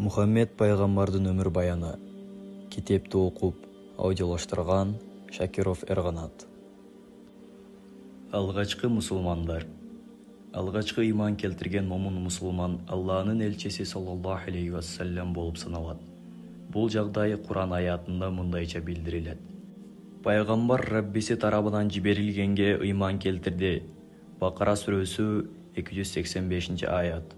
Мухаммед пайгамбардын өмүр баяны. Китепти окуп, аудиолоштурган Шакиров Эрганат. Алгачкы мусулмандар. Алгачкы иман келтирген момун мусулман Алланын элчиси саллаллаху алейхи вассалам болуп саналат. Бул жагдай Куран аятында мындайча билдирилет. Пайгамбар Раббиси тарабынан жиберилгенге иман келтирди. Бакара сүрөсү 285 аят.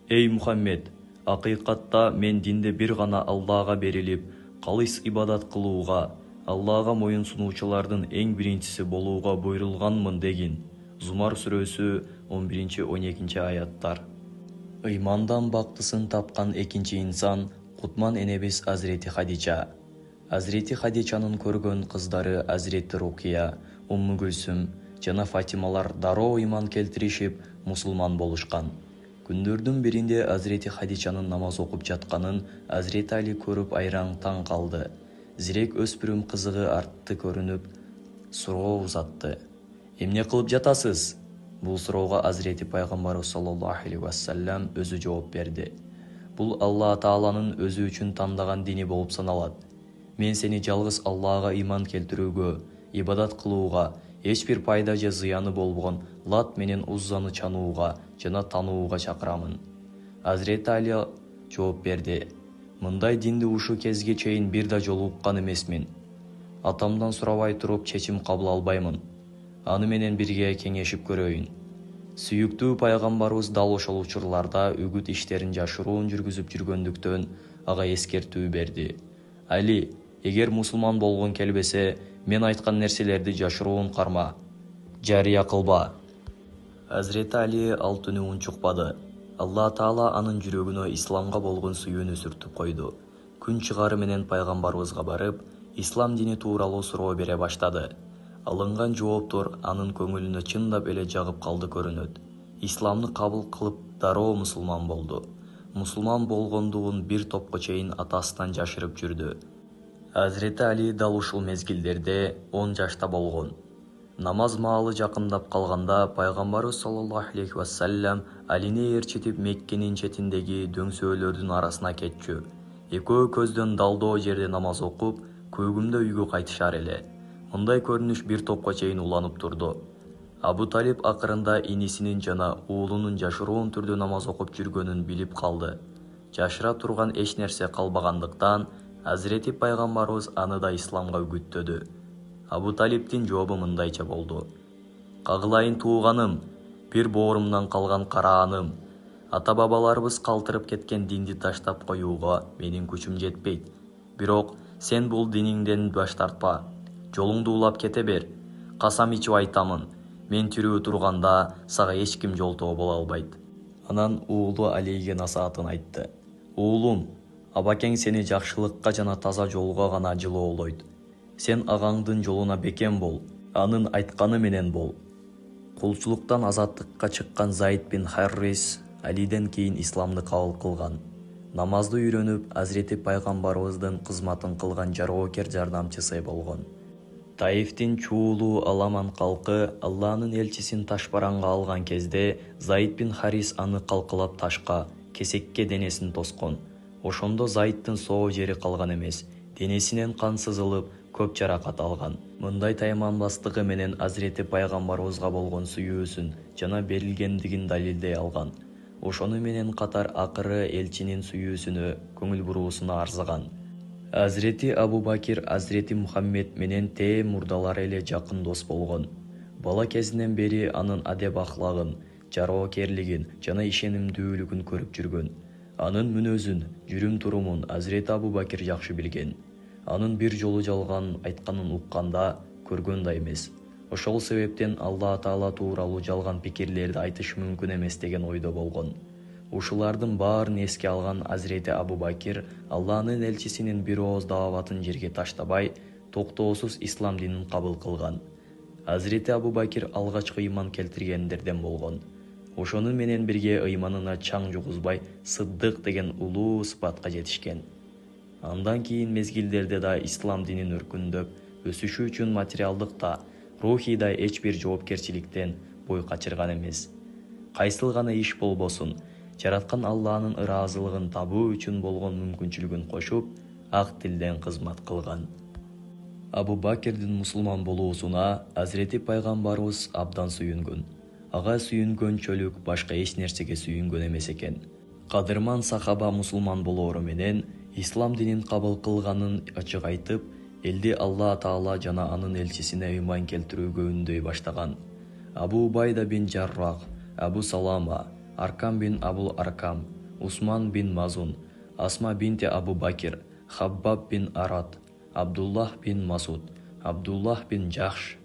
Эй Мухаммед, акыйкатта мен динде бир гана Аллага берилип, калыс ибадат кылууга, Аллага моюн сунуучулардын эң биринчиси болууга буйрулганмын дегин. Зумар сүрөсү 11-12 аяттар. Ыймандан бактысын тапкан экинчи инсан Кутман энебиз Азирети Хадича. Азирети Хадичанын көргөн кыздары Азирети Рукия, Умму Гүлсүм жана Фатималар дароо иман келтиришип, мусулман болушкан. Күндөрдүн биринде Азирети Хадичанын намаз окуп жатканын Азирети Али көрүп айраң таң калды. Зирек өспүрүм кызыгы артты көрүнүп, суроо узатты. Эмне кылып жатасыз? Бул суроого Азирети пайгамбар саллаллаху алейхи вассалам өзү жооп берди. Бул Алла Тааланын өзү үчүн тандаган дини болуп саналат. Мен сени жалгыз Аллага иман келтирүүгө, ибадат кылууга, эч бир пайда же зыяны болбогон Лат менен Уззаны чанууга жана танууга чакырамын. Азирети Али жооп берди. Мындай динди ушу кезге чейин бир да жолу уккан эмесмин. Атамдан сурабай туруп чечим кабыл албаймын. Аны менен бирге кеңешип көрөйүн. Сүйүктүү пайгамбарыбыз дал ошол учурларда үгүт иштерин жашыруун жүргүзүп жүргөндүктөн ага эскертүү берди. Али, эгер мусулман болгоң келбесе, мен айткан нерселерди жашыруун карма, жарыя кылба. Азирети Али ал түнү унчукпады. Алла Таала анын жүрөгүнө исламга болгон сүйүүнү сүртүп койду. Күн чыгары менен пайгамбарыбызга барып, ислам дини тууралуу суроо бере баштады. Алынган жооптор анын көңүлүнө чындап эле жагып калды көрүнөт. Исламды кабыл кылып дароо мусулман болду. Мусулман болгондугун бир топко чейин атасынан жашырып жүрдү. Азирети Али дал ушул мезгилдерде 10 жашта болгон. Намаз маалы жакындап калганда пайгамбарыбыз саллаллаху алейхи вассалам Алини ээрчитип Меккенин четиндеги дөңсөөлөрдүн арасына кетчү. Экөө көздөн далдоо жерде намаз окуп, көгүмдө үйгө кайтышар эле. Мындай көрүнүш бир топко чейин уланып турду. Абу Талиб акырында инисинин жана уулунун жашыруун түрдө намаз окуп жүргөнүн билип калды. Жашыра турган эч нерсе калбагандыктан Азирети пайгамбарыбыз аны да исламга үгүттөдү. Абу Талиптин жообу мындайча болду. Кагылайын тууганым, бир боорумдан калган карааным. Ата-бабаларыбыз калтырып кеткен динди таштап коюуга менин күчүм жетпейт. Бирок сен бул диниңден баш тартпа. Жолуңду улап кете бер. Касам ичип айтамын, мен тирүү турганда сага эч ким жолтоо боло албайт. Анан уулу Алийге насаатын айтты. Уулум, абакең сени жакшылыкка жана таза жолго гана жылоолойт. Сен агаңдын жолуна бекем бол, анын айтканы менен бол. Кулчулуктан азаттыкка чыккан Заид бин Харрис Алиден кийин исламды кабыл кылган. Намазды үйрөнүп, Азирети пайгамбарыбыздын кызматын кылган жароокер жардамчысы болгон. Таифтин чуулуу Аламан калкы Алланын элчисин ташбаранга алган кезде Заид бин Харис аны калкылап ташка, кесекке денесин тоскон. Ошондо Заидтин соо жери калган эмес, денесинен кан сызылып, көп жаракат алган. Мындай тайманбастыгы менен Азирети пайгамбарыбызга болгон сүйүүсүн жана берилгендигин далилдей алган. Ошону менен катар акыры элчинин сүйүүсүнө, көңүл буруусуна арзыган. Азирети Абу Бакир Азирети Мухаммед менен тээ мурдалар эле жакын дос болгон. Бала кезинен бери анын адеп ахлагын, жароокерлигин жана ишенимдүүлүгүн көрүп жүргөн. Анын мүнөзүн, жүрүм-турумун Азирети Абу Бакир жакшы билген. Анын бир жолу жалган айтканын укканда көргөн да эмес. Ошол себептен Алла Таала тууралуу жалган пикирлерди айтыш мүмкүн эмес деген ойдо болгон. Ушулардын баарын эске алган Азирети Абу Бакир Алланын элчисинин бир ооз дааватын жерге таштабай, токтоосуз ислам динин кабыл кылган. Азирети Абу Бакир алгачкы иман келтиргендерден болгон. Ошону менен бирге ыйманына чаң жугузбай, Сыддык деген улуу сыпатка жетишкен. Андан кийин мезгилдерде да ислам динин өркүндөп, өсүшү үчүн материалдык да, рухий да эч бир жоопкерчиликтен бой качырган эмес. Кайсыл гана иш болбосун, жараткан Алланын ыраазылыгын табуу үчүн болгон мүмкүнчүлүгүн кошуп, ак тилден кызмат кылган. Абу Бакирдин мусулман болуусуна Азирети пайгамбарыбыз абдан сүйүнгөн. Ага сүйүнгөнчөлүк башка эч нерсеге сүйүнгөн эмес экен. Кадырман сахаба мусулман болоору менен ислам динин кабыл кылганын ачык айтып, элди Алла Таала жана анын элчисине ыйман келтирүүгө үндөй баштаган. Абу Убайда бин Жаррах, Абу Салама, Аркам бин Абул Аркам, Усман бин Мазун, Асма бинти Абу Бакир, Хаббаб бин Арат, Абдуллах бин Масуд, Абдуллах бин Жахш,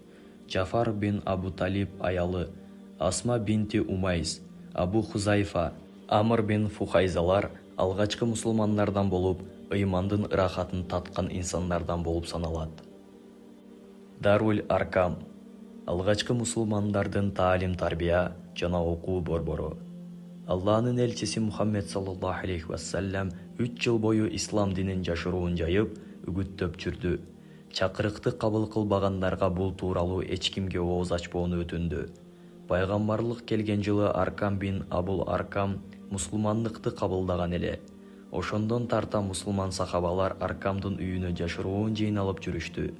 Джафар бин Абу Талиб аялы, Асма бинти Умайс, Абу Хузайфа, Амр бин Фухайзалар алгачкы мусулмандардан болуп, ыймандын ырахатын таткан инсандардан болуп саналат. Дарул Аркам алгачкы мусулмандардын таалим-тарбия жана окуу борбору. Алланын элчиси Мухаммед саллаллаху алейхи вассалам 3 жыл бою ислам динин жашыруун жайып, үгүттөп жүрдү. Чакырыкты кабыл кылбагандарга бул тууралуу эч кимге ооз ачпоону өтүндү. Пайгамбарлык келген жылы Аркам бин Абул Аркам мусулмандыкты кабылдаган эле. Ошондон тарта мусулман сахабалар Аркамдын үйүнө жашыруун жыйналып жүрүштү.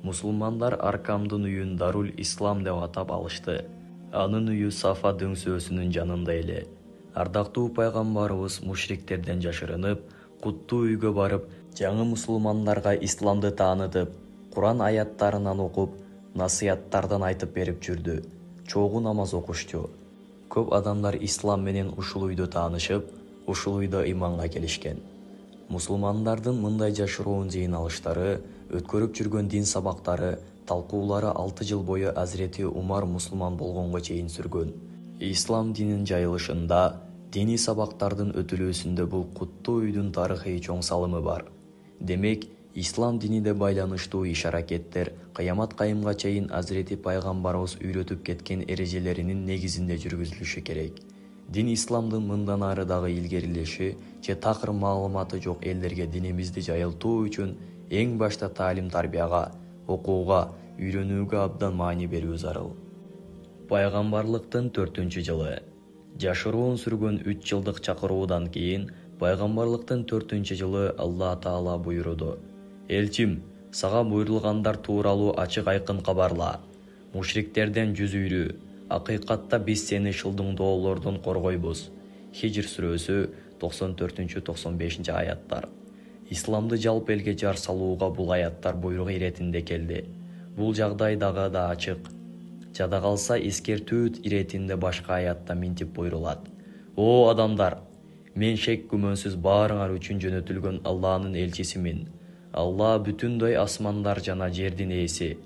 Мусулмандар Аркамдын үйүн Дарул Ислам деп атап алышты. Анын үйү Сафа дөңсөөсүнүн жанында эле. Ардактуу пайгамбарыбыз мушриктерден жашырынып, куттуу үйгө барып, жаңы мусулмандарга исламды таанытып, Куран аяттарынан окуп, насыяттардан айтып берип жүрдү. Чогуу намаз окушту. Көп адамдар ислам менен ушул үйдө таанышып, ушул үйдө ыйманга келишкен. Мусулмандардын мындай жашыруун жыйналыштары, өткөрүп жүргөн дин сабактары, талкуулары 6 жыл бою Азирети Умар мусулман болгонго чейин сүргөн. Ислам динин жайылышында, диний сабактардын өтүлүүсүндө бул куттуу үйдүн тарыхый чоң салымы бар. Демек, ислам диниде байланыштуу иш-аракеттер кыямат кайымга чейин Азирети пайгамбарыбыз үйрөтүп кеткен эрежелеринин негизинде жүргүзүлүшү керек. Дин исламдын мындан ары дагы илгерилеши же такыр маалыматы жок элдерге динимизди жайылтуу үчүн эң башта таалим-тарбияга, окууга, үйрөнүүгө абдан маани берүү зарыл. Пайгамбарлыктын 4-жылы. Жашыруун сүргөн 3 жылдык чакыруудан кийин пайгамбарлыктын 4-жылы Алла Таала буйруду: "Элчим, сага буйрулгандар тууралуу ачык айкын кабарла. Мушриктерден жүзүүрү. Акыйкатта биз сени шылдыңдоолордон коргойбуз." Хижр сүрөсү 94-95 аяттар. Исламды жалпы элге жар салууга бул аяттар буйрук иретинде келди. Бул жагдай дагы да ачык. Жада калса эскертүү иретинде башка аятта минтип буйрулат: "О адамдар, мен шек күмөнсүз баарыңар үчүн жөнөтүлгөн Алланын элчисимин. Алла бүтүндөй асмандар жана жердин ээси.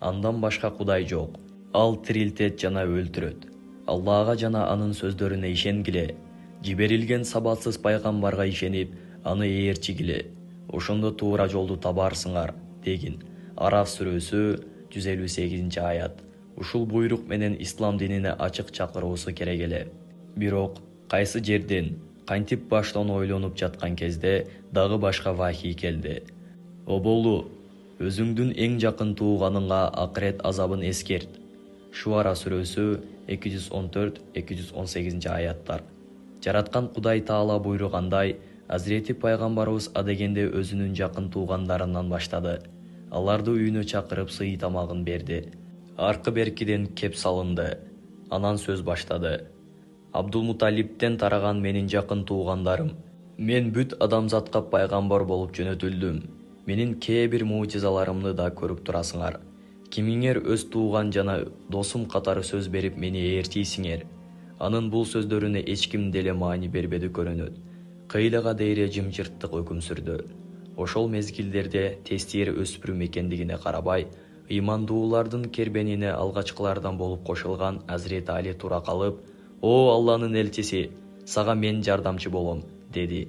Андан башка кудай жок. Ал тирилтет жана өлтүрөт. Аллага жана анын сөздөрүнө ишенгиле. Жиберилген сабатсыз пайгамбарга ишенип, аны ээрчигиле. Ошондо туура жолду табарсыңар" дегин. Араф сүрөсү 158 аят. Ушул буйрук менен ислам динине ачык чакыруусу керек эле. Бирок кайсы жерден, кантип баштан ойлонуп жаткан кезде дагы башка вахий келди. "О болу, өзүңдүн эң жакын тууганыңа акырет азабын эскерт." Шуара сүрөсү 214-218 аяттар. Жараткан Кудай Таала буйругандай, Азирети пайгамбарыбыз адегенде өзүнүн жакын туугандарынан баштады. Аларды үйүнө чакырып сый тамагын берди. Аркы беркиден кеп салынды. Анан сөз баштады: "Абдулмуталиптен тараган менин жакын туугандарым, мен бүт адамзатка пайгамбар болуп жөнөтүлдүм. Менин кээ бир муужизаларымды да көрүп турасыңар. Кимиңер өз тууган жана досум катары сөз берип мени ээрчийсиңер." Анын бул сөздөрүнө эч ким деле маани бербеди көрүнөт. Кыйлага дейре жымжырттык өкүм сүрдү. Ошол мезгилдерде тестиер өспүрүм экендигине карабай, ыймандуулардын кербенине алгачкылардан болуп кошулган Азирет Али тура калып: "О Алланын элчиси, сага мен жардамчы болом", деди.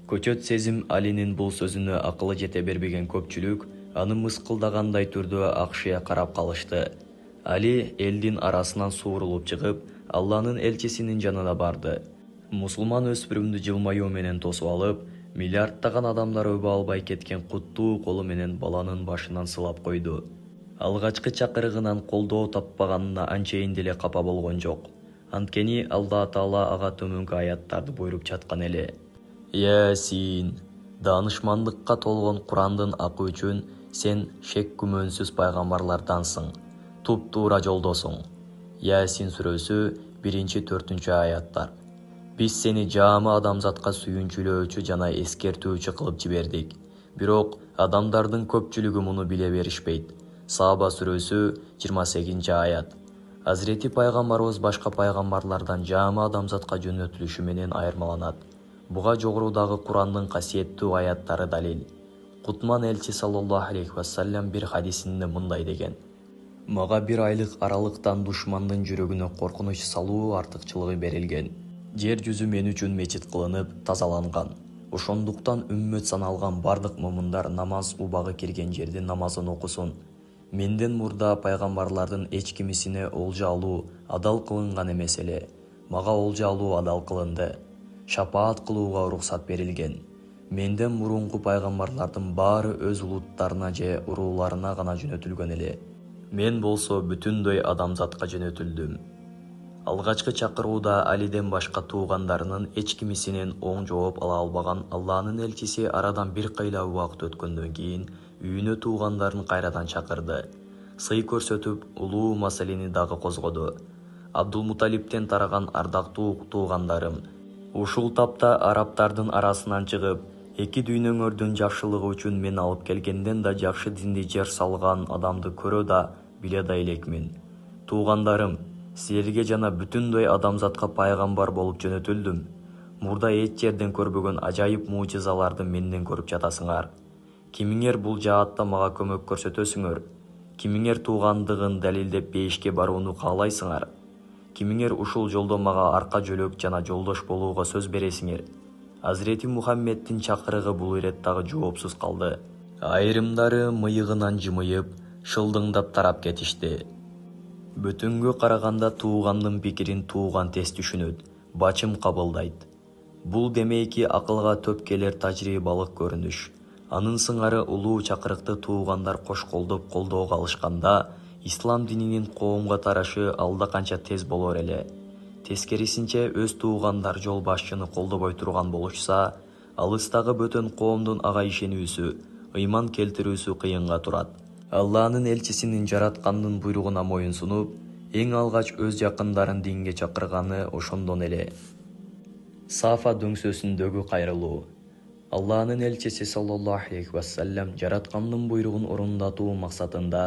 Көчөт сезим Алинин бул сөзүнө акылы жете бербеген көпчүлүк аны мыскылдагандай түрдө акшыя карап калышты. Али элдин арасынан суурулуп чыгып, Алланын элчисинин жанына барды. Мусулман өспүрүмдү жылмаюу менен тосуп алып, миллиардтаган адамдар өбө албай кеткен куттуу колу менен баланын башынан сылап койду. Алгачкы чакырыгынан колдоо таппаганына анчейин деле капа болгон жок. Анткени Алла Таала ага төмөнкү аяттарды буйруп жаткан эле. Ясин, даанышмандыкка толгон Курандын акы үчүн сен шек күмөнсүз пайгамбарлардансың, туп-туура жолдосуң. Ясин сүрөсү 1-4 аяттар. Биз сени жаама адамзатка сүйүнчүлөөчү жана эскертүүчү кылып жибердик. Бирок адамдардын көпчүлүгү муну биле беришпейт. Сааба сүрөсү 28 аят. Азирети пайгамбарыбыз башка пайгамбарлардан жаама адамзатка жөнөтүлүшү менен айырмаланат. Буга жогорудагы Курандын касиеттүү аяттары далил. Кутман элчи саллаллаху алейхи вассалям бир хадисинде мындай деген: Мага 1 айлык аралыктан душмандын жүрөгүнө коркунуч салуу артыкчылыгы берилген. Жер жүзү мен үчүн мечит кылынып, тазаланган. Ошондуктан үммөт саналган бардык момундар намаз убагы кирген жерде намазын окусун. Менден мурда пайгамбарлардын эч кимисине олжа алуу адал кылынган эмес эле. Мага олжа алуу адал кылынды. Шапаат кылууга уруксат берилген. Менден мурунку пайгамбарлардын баары өз улуттарына же урууларына гана жөнөтүлгөн эле. Мен болсо бүтүндөй адамзатка жөнөтүлдүм. Алгачкы чакырууда Алиден башка туугандарынын эч кимисинен оң жооп ала албаган Алланын элчиси арадан бир кыйла убакыт өткөндөн кийин үйүнө туугандарын кайрадан чакырды. Сый көрсөтүп, улуу маселени дагы козгоду. Абдулмуталиптен тараган ардактуу туугандарым, ушул тапта арабтардын арасынан чыгып, эки дүйнөңөрдүн жакшылыгы үчүн мен алып келгенден да жакшы динди жер салган адамды көрө да, биле да элекмин. Туугандарым, силерге жана бүтүндөй адамзатка пайгамбар болуп жөнөтүлдүм. Мурда эч жерден көрбөгөн ажайып муужизаларды менден көрүп жатасыңар. Кимиңер бул жаатта мага көмөк көрсөтөсүңөр? Кимиңер туугандыгын далилдеп бейишке барууну каалайсыңар? Кимиңер ушул жолдо мага арка жөлөк жана жолдош болууга сөз бересиңер? Азирети Мухаммеддин чакырыгы бул ирет дагы жоопсуз калды. Айрымдары мыйыгынан жымыйып, шылдыңдап тарап кетишти. Бүтүнгө караганда туугандын пикирин тууган тез түшүнөт, бачым кабылдайт. Бул демейки акылга төп келер тажрыйбалык көрүнүш. Анын сыңары улуу чакырыкты туугандар кош колдоп колдоого алышканда, ислам дининин коомго тарашы алда канча тез болор эле. Тескерисинче өз туугандар жол башчыны колдобой турган болушса, алыстагы бөтөн коомдун ага ишенүүсү, ыйман келтирүүсү кыйынга турат. Алланын элчисинин жараткандын буйругуна моюн сунуп, эң алгач өз жакындарын динге чакырганы ошондон эле. Сафа дөңсөсүндөгү кайрылуу. Алланын элчиси саллаллаху алейхи вассалям жараткандын буйругун орундатуу максатында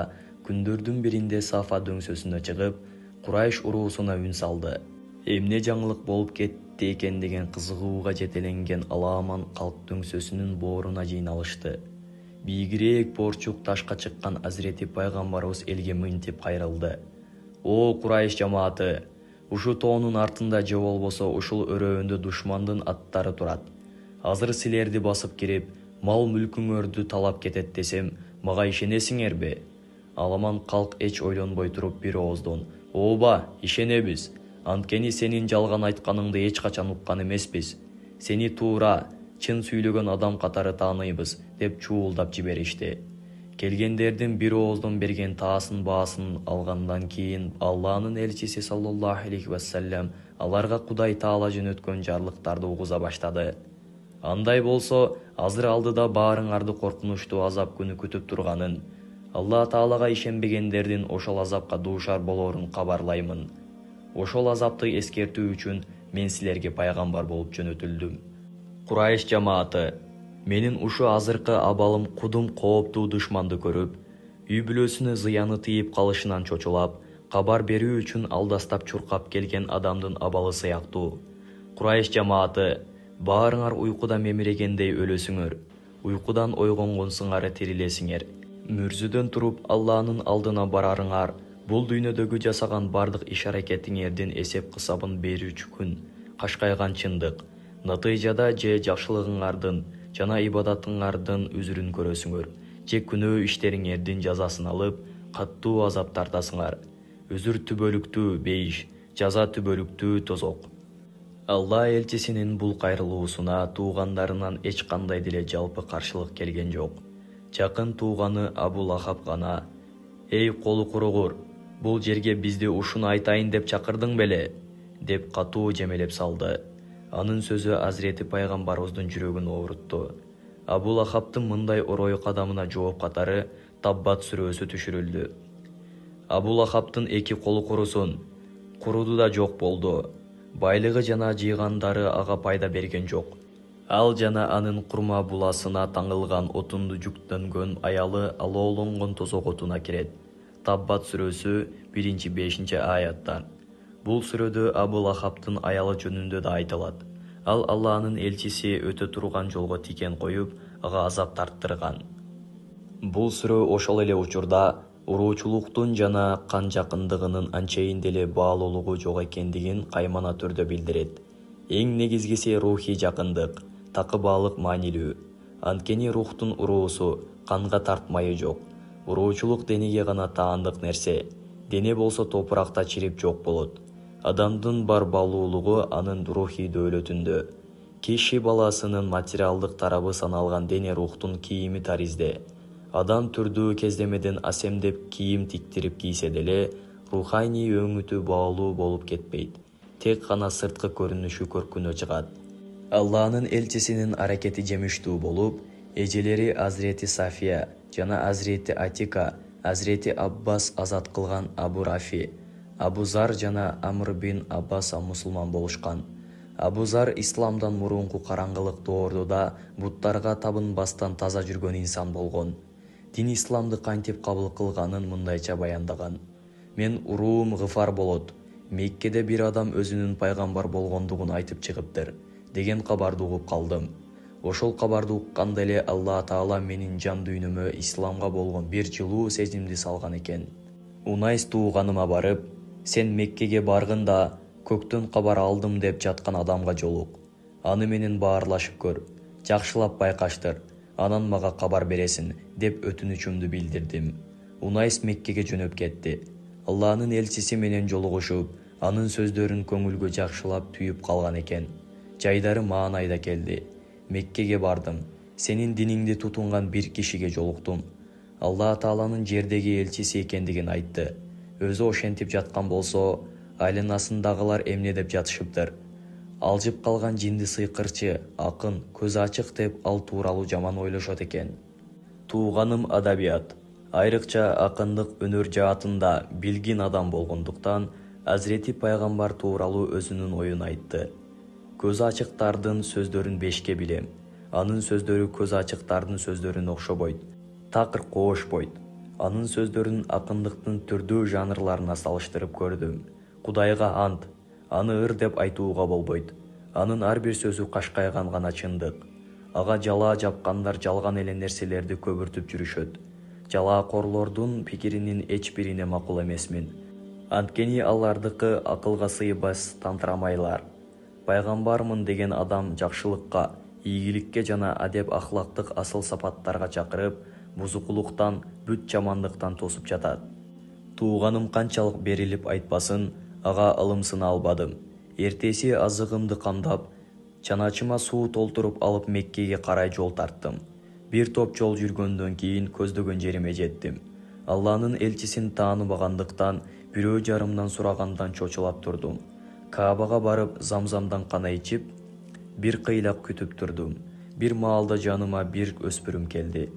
күндөрдүн биринде Сафа дөңсөсүнө чыгып, Курайш уруусуна үн салды. Эмне жаңылык болуп кетти экен деген кызыгууга жетеленген аламан калк дөңсөсүнүн бооруна жыйналышты. Бийигирээк борчук ташка чыккан Азирети пайгамбарыбыз элге мынтип кайрылды: О Курайш жамааты, ушу тоонун артында же болбосо ушул өрөөндө душмандын аттары турат. Азыр силерди басып кирип, мал мүлкүңөрдү талап кетет десем, мага ишенесиңерби? Аламан калк эч ойлонбой туруп бир ооздон: Ооба, ишенебиз. Анткени сенин жалган айтканыңды эч качан уккан эмеспиз. Сени туура, чын сүйлөгөн адам катары тааныйбыз, деп чуулдап жиберишти. Келгендердин бир ооздон берген таасын баасын алгандан кийин Алланын элчиси саллаллаху алейхи вассалям аларга Кудай Таала жөнөткөн жарлыктарды угуза баштады. Андай болсо, азыр алдыда баарыңарды коркунучтуу азап күнү күтүп турганын, Алла Таалага ишенбегендердин ошол азапка дуушар болорун кабарлаймын. Ошол азапты эскертүү үчүн мен силерге пайгамбар болуп жөнөтүлдүм. Курайш жамааты, менин ушу азыркы абалым кудум кооптуу душманды көрүп, үй бүлөсүнө зыяны тийип калышынан чочулап, кабар берүү үчүн алдастап чуркап келген адамдын абалы сыяктуу. Курайш жамааты, баарыңар уйкуда мемирегендей өлөсүңөр, уйкудан ойгонгонсуңар тирилесиңер. Мүрзүдөн туруп Алланын алдына барарыңар, бул дүйнөдөгү жасаган бардык иш-аракетиңердин эсеп-кысабын берүүчү күн, кашкайган чындык. Натыйжада же жакшылыгыңардын жана ибадатыңардын үзүрүн көрөсүңөр, же күнөө иштериңердин жазасын алып, каттуу азап тартасыңар. Үзүр түбөлүктүү бейиш, жаза түбөлүктүү тозок. Алла элчисинин бул кайрылуусуна туугандарынан эч кандай деле жалпы каршылык келген жок. Жакын тууганы Абу Лахаб гана: Эй колу куругур, бул жерге бизди ушуну айтайын деп чакырдың беле? деп катуу жемелеп салды. Анын сөзү Азирети пайгамбарыбыздын жүрөгүн оорутtu. Абу Лахабтын мындай орой кадамына жооп катары Таббат сүрөсү түшүрүлдү. Абу Лахабтын эки колу курусун, куруду да жок болду. Байлыгы жана жыйгандары ага пайда берген жок. Ал жана анын курма буласына таңылган отунду жүктөнгөн аялы алоолонгон тозок отуна кирет. Таббат сүрөсү 1-5 аяттар. Бул сүрөдө Абу Лахабтын аялы жөнүндө да айтылат. Ал Алланын элчиси өтө турган жолго тикен коюп, ага азап тарттырган. Бул сүрө ошол эле учурда уруучулуктун жана кан жакындыгынын анчейин деле баалуулугу жок экендигин каймана түрдө билдирет. Эң негизгиси рухий жакындык, такыбаалык маанилүү. Анткени рухтун уруусу канга тартмайы жок. Уруучулук денеге гана таандык нерсе. Дене болсо топуракта чирип жок болот. Адамдын бар баалуулугу анын рухий дөөлөтүндө. Киши баласынын материалдык тарабы саналган дене рухтун кийими таризде. Адам түрдүү кездемеден асемдеп кийим тиктирип кийсе деле, рухайний өңүтү баалуу болуп кетпейт. Тек гана сырткы көрүнүшү көркүнө чыгат. Алланын элчисинин аракети жемиштүү болуп, эжелери Азирети Сафия жана Азирети Атика, Азирети Аббас азат кылган Абу Рафи, Абу Зар жана Амр бин Аббас мусулман болушкан. Абу Зар исламдан мурунку караңгылык доордуда буттарга табынбастан таза жүргөн инсан болгон. Дин исламды кантип кабыл кылганын мындайча баяндаган. Мен уруум гыфар болот. Меккеде бир адам өзүнүн пайгамбар болгондугун айтып чыгыптыр деген кабарды угуп калдым. Ошол кабарды укканда эле Алла Таала менин жан дүйнөмө исламга болгон бир жылуу сезимди салган экен. Унайс тууганыма барып, сен Меккеге баргында көктөн кабар алдым деп жаткан адамга жолук. Аны менен баарлашып көр, жакшылап байкаштыр, анан мага кабар бересин деп өтүнүчүмдү билдирдим. Унайс Меккеге жөнөп кетти. Алланын элчиси менен жолугушуп, анын сөздөрүн көңүлгө жакшылап түйүп калган экен. Жайдары маанайда келди. Меккеге бардым. Сенин диниңди тутунган бир кишиге жолуктум. Алла Тааланын жердеги элчиси экендигин айтты. Өзү ошентип жаткан болсо, айланасындагылар эмне деп жатышыптыр. Алжып калган жинди сыйкырчы, акын, көзү ачык деп ал тууралуу жаман ойлошот экен. Тууганым адабият, айрыкча акындык өнөр жаатында билгин адам болгондуктан, Азирети пайгамбар тууралуу өзүнүн оюн айтты. Көзү ачыктардын сөздөрүн бешке билем. Анын сөздөрү көзү ачыктардын сөздөрүнө окшобойт. Такыр коошпойт. Анын сөздөрүн акындыктын түрдүү жанрларына салыштырып көрдүм. Кудайга ант, аны ыр деп айтууга болбойт. Анын ар бир сөзү кашкайган гана чындык. Ага жалаа жапкандар жалган эле нерселерди көбүртүп жүрүшөт. Жалаакорлордун пикиринин эч бирине макул эмесмин. Анткени алардыкы акылга сыйбас тантырамайлар. Пайгамбармын деген адам жакшылыкка, ийгиликке жана адеп ахлактык асыл сапаттарга чакырып, бузукулуктан, бүт жамандыктан тосуп жатат. Тууганым канчалык берилип айтпасын, ага алымсына албадым. Эртеси азыгымды камдап, чаначыма суу толтуруп алып Меккеге карай жол тарттым. Бир топ жол жүргөндөн кийин көздөгөн жериме жеттим. Алланын элчисин тааныбагандыктан бирөө жарымдан сурагандан чочулап турдум. Каабага барып замзамдан кана ичип, бир кыйлак күтүп турдум. Бир маалда жаныма бир өспүрүм келди.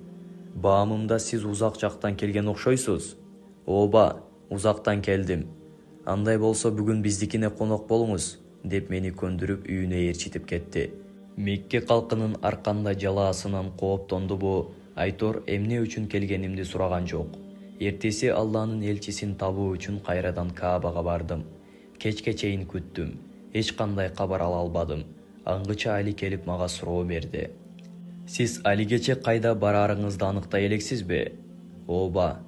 Баамымда сиз узак жактан келген окшойсуз? Ооба, узактан келдим. Андай болсо бүгүн биздикине конок болуңуз, деп мени көндүрүп үйүнө ээрчитип кетти. Мекке калкынын аркандай жалаасынан кооптондубу, айтор эмне үчүн келгенимди сураган жок. Эртеси Алланын элчисин табуу үчүн кайрадан Каабага бардым. Кечке чейин күттүм. Эч кандай кабар ала албадым. Аңгыча Али келип мага суроо берди. Сиз алигече кайда барарыңызды аныктай элексизби? Ооба.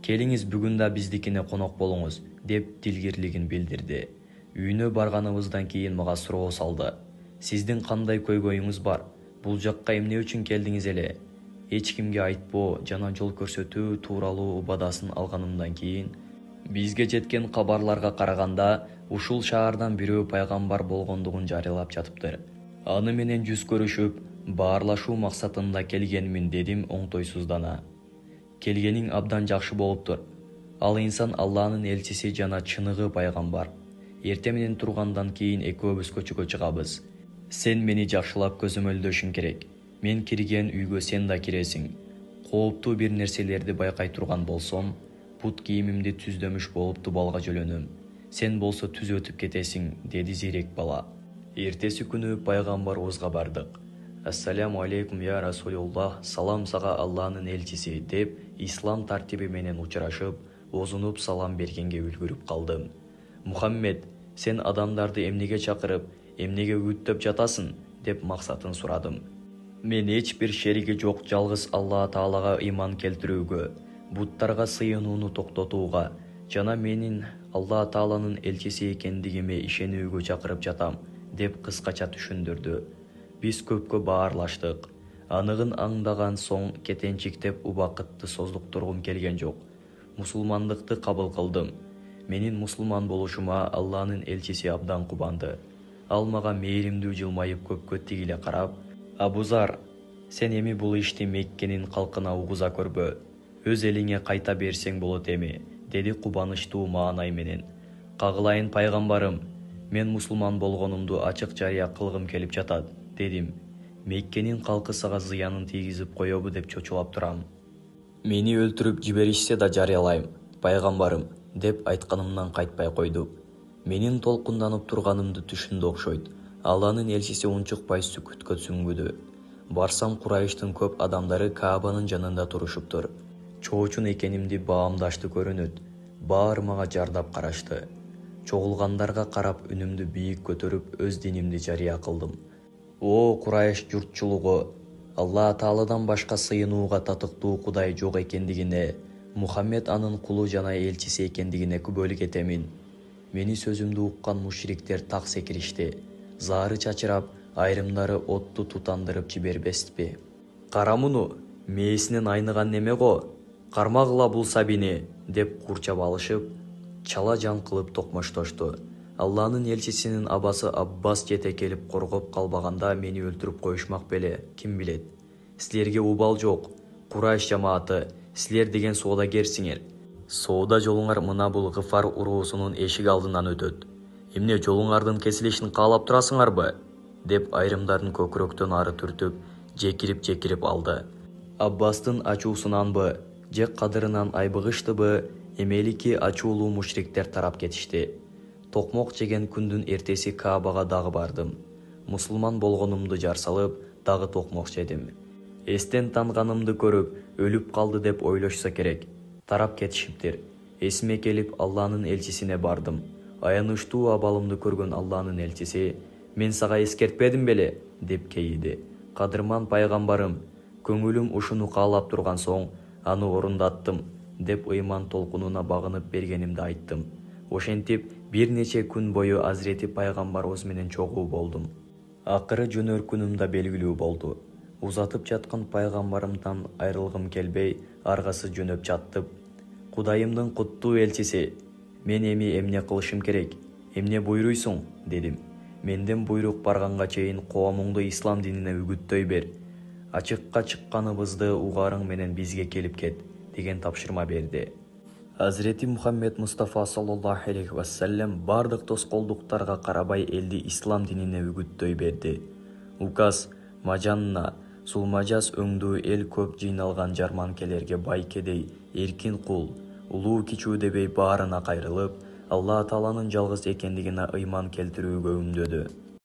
Келиңиз бүгүн да биздикине конок болуңуз, деп дилгирлигин билдирди. Үйүнө барганыбыздан кийин мага суроо салды. Сиздин кандай көйгөйүңүз бар? Бул жакка эмне үчүн келдиңиз эле? Эч кимге айтпоо жана жол көрсөтүү тууралуу убадасын алганымдан кийин, бизге жеткен кабарларга караганда, ушул шаардан бирөө пайгамбар болгондугун жарыялап жатыптыр. Аны менен жүз көрүшүп, баарлашуу максатында келгенмин, дедим оңтойсуздана. Келгениң абдан жакшы болуптур. Ал инсан Алланын элчиси жана чыныгы пайгамбар. Эртең менен тургандан кийин экөөбүз көчөгө чыгабыз. Сен мени жакшылап көзөмөлдөшүң керек. Мен кирген үйгө сен да киресиң. Кооптуу бир нерселерди байкай турган болсом, бут кийимимди түздөмүш болуп дубалга жөлөнөм. Сен болсо түз өтүп кетесиң, деди зирек бала. Эртеси күнү пайгамбарыбызга бардык. Ассаламу алейкум я Расулуллах, салам сага Алланын элчиси деп ислам тартиби менен учурашып, озунуп салам бергенге үлгүрүп калдым. Мухаммед, сен адамдарды эмнеге чакырып, эмнеге үгүттөп жатасың деп максатын сурадым. Мен эч бир шериги жок жалгыз Алла Таалага ыйман келтирүүгө, буттарга сыйынууну токтотууга жана менин Алла Тааланын элчиси экендигиме ишенүүгө чакырып жатам деп кыскача түшүндүрдү. Биз көпкө баарлаштык. Аныгын аңдаган соң кетенчиктеп убакытты создуктургум келген жок. Мусулмандыкты кабыл кылдым. Менин мусулман болушума Алланын элчиси абдан кубанды. Ал мага мээримдүү жылмайып көпкө тигиле карап, «Абузар, сен эми бул ишти Меккенин калкына угуза көрбө. Өз элиңе кайта берсең болот эми», деди кубанычтуу маанай менен. «Кагылайын пайгамбарым, мен мусулман болгонумду ачык жарыя кылгым келип жатат», дедим. «Меккенин калкы сага зыянын тийгизип коёбу деп чочулап турам. Мени өлтүрүп жиберишсе да жарыялайм, пайгамбарым», деп айтканымдан кайтпай койду. Менин толкунданып турганымды түшүндү окшойт. Алланын элчиси унчукпай сүкүткө сүңгүдү. Барсам Курайыштын көп адамдары Каабанын жанында турушуптур. Чоочун экенимди баамдашты көрүнөт. Баары мага жардап карашты. Чогулгандарга карап үнүмдү бийик көтөрүп өз динимди жарыя кылдым. «О Курайыш журтчулугу, Алла Тааладан башка сыйынууга татыктуу Кудай жок экендигине, Мухаммед анын кулу жана элчиси экендигине күбөлүк этемин». Мени сөзүмдү уккан мушриктер так секиришти. Заары чачырап, айрымдары отту тутандырып жибербеспи. «Кара муну, мээсинен айныган неме го? Кармагыла бул сабини», деп курчап алышып, чала жан кылып токмоштошту. Алланын элчисинин абасы Аббас жете келип коргоп калбаганда мени өлтүрүп коюшмак беле, ким билет. «Силерге убал жок, Курайш жамааты, силер деген соодагерсиңер. Соода жолуңар мына бул Гыфар уруусунун эшик алдынан өтөт. Эмне жолуңардын кесилишин каалап турасыңарбы?» деп айрымдарын көкүрөктөн ары түртүп, жекирип алды. Аббастын ачуусунанбы, же кадырынан айбыгыштыбы, эмелики ачуулуу мушриктер тарап кетишти. Токмок жеген күндүн эртеси Каабага дагы бардым. Мусулман болгонумду жар салып, дагы токмок жедим. Эстен танганымды көрүп, өлүп калды деп ойлошсо керек. Тарап кетишиптир. Эсиме келип Алланын элчисине бардым. Аянычтуу абалымды көргөн Алланын элчиси: «Мен сага эскертпедим беле?» деп кейиди. «Кадырман пайгамбарым, көңүлүм ушуну каалап турган соң, аны орундаттым», деп ыйман толкунуна багынып бергенимди айттым. Ошентип, бир нече күн бою Азирети пайгамбарыбыз менен чогуу болдум. Акыры жөнөр күнүм да белгилүү болду. Узатып жаткан пайгамбарымдан айрылгым келбей, аргасы жөнөп жаттып: «Кудайымдын куттуу элчиси, мен эми эмне кылышым керек? Эмне буйруйсуң?» дедим. «Менден буйрук барганга чейин коомуңду ислам динине үгүттөй бер. Ачыкка чыкканыбызды угаарың менен бизге келип кет», деген тапшырма берди. Азирети Мухаммед Мустафа саллаллаху алейхи вассалам бардык тоскоолдуктарга карабай элди ислам динине үгүттөй берди. Указ, Мажанна, Сулмажас өңдүү эл көп жыйналган жарманкелерге байкедей, эркин кул, улуу кичүү дебей баарына кайрылып, Алла Тааланын жалгыз экендигине ыйман келтирүүгө үмдөдү.